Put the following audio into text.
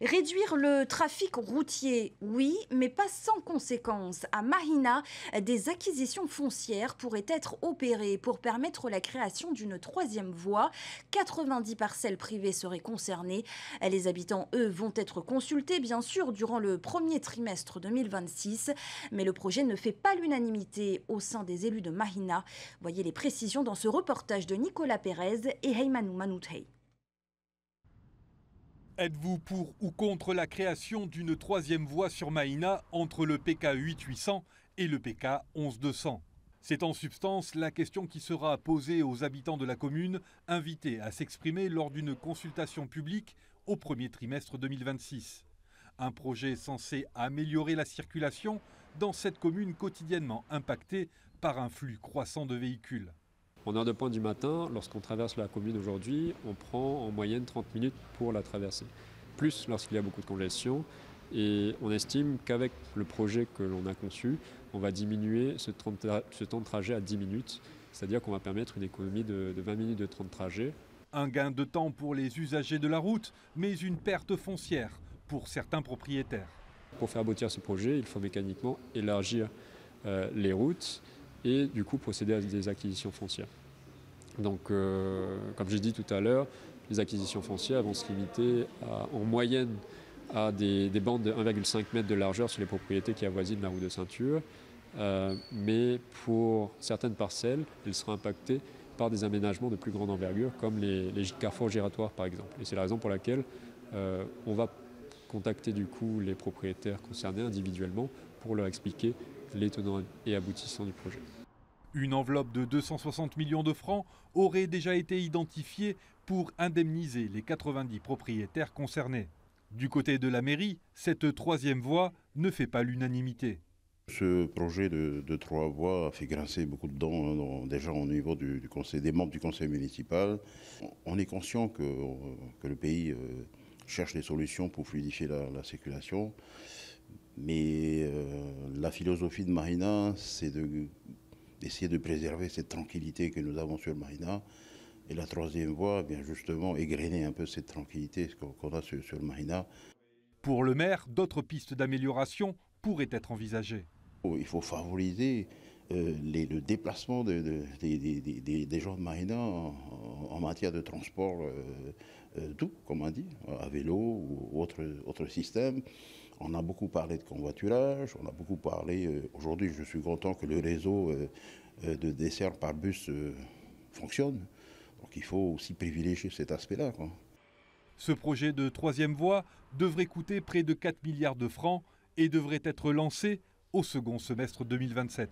Réduire le trafic routier, oui, mais pas sans conséquence. À Mahina, des acquisitions foncières pourraient être opérées pour permettre la création d'une troisième voie. 90 parcelles privées seraient concernées. Les habitants, eux, vont être consultés, bien sûr, durant le premier trimestre 2026. Mais le projet ne fait pas l'unanimité au sein des élus de Mahina. Voyez les précisions dans ce reportage de Nicolas Pérez et Heymanou Manouthei. Êtes-vous pour ou contre la création d'une troisième voie sur Mahina entre le PK 8800 et le PK 11200? C'est en substance la question qui sera posée aux habitants de la commune, invités à s'exprimer lors d'une consultation publique au premier trimestre 2026. Un projet censé améliorer la circulation dans cette commune quotidiennement impactée par un flux croissant de véhicules. En heure de pointe du matin, lorsqu'on traverse la commune aujourd'hui, on prend en moyenne 30 minutes pour la traverser. Plus lorsqu'il y a beaucoup de congestion. Et on estime qu'avec le projet que l'on a conçu, on va diminuer ce temps de trajet à 10 minutes. C'est-à-dire qu'on va permettre une économie de 20 minutes de temps de trajet. Un gain de temps pour les usagers de la route, mais une perte foncière pour certains propriétaires. Pour faire aboutir ce projet, il faut mécaniquement élargir les routes et du coup procéder à des acquisitions foncières. Donc comme j'ai dit tout à l'heure, les acquisitions foncières vont se limiter en moyenne à des bandes de 1,5 m de largeur sur les propriétés qui avoisinent la route de ceinture. Mais pour certaines parcelles, elles seront impactées par des aménagements de plus grande envergure, comme les carrefours giratoires par exemple. Et c'est la raison pour laquelle on va contacter du coup les propriétaires concernés individuellement pour leur expliquer les tenants et aboutissants du projet. Une enveloppe de 260 millions de francs aurait déjà été identifiée pour indemniser les 90 propriétaires concernés. Du côté de la mairie, cette troisième voie ne fait pas l'unanimité. Ce projet de trois voies a fait grincer beaucoup de dents, déjà au niveau des membres du conseil municipal. On est conscient que le pays cherche des solutions pour fluidifier la circulation. Mais la philosophie de Mahina, c'est d'essayer de préserver cette tranquillité que nous avons sur Mahina. Et la troisième voie vient justement égrener un peu cette tranquillité qu'on a sur Mahina. Pour le maire, d'autres pistes d'amélioration pourraient être envisagées. Il faut favoriser le déplacement des gens de Mahina en matière de transport doux, comme on dit, à vélo ou autre système. On a beaucoup parlé de convoiturage, on a beaucoup parlé, aujourd'hui je suis content que le réseau de dessert par bus fonctionne. Donc il faut aussi privilégier cet aspect-là. Ce projet de troisième voie devrait coûter près de 4 milliards de francs et devrait être lancé au second semestre 2027.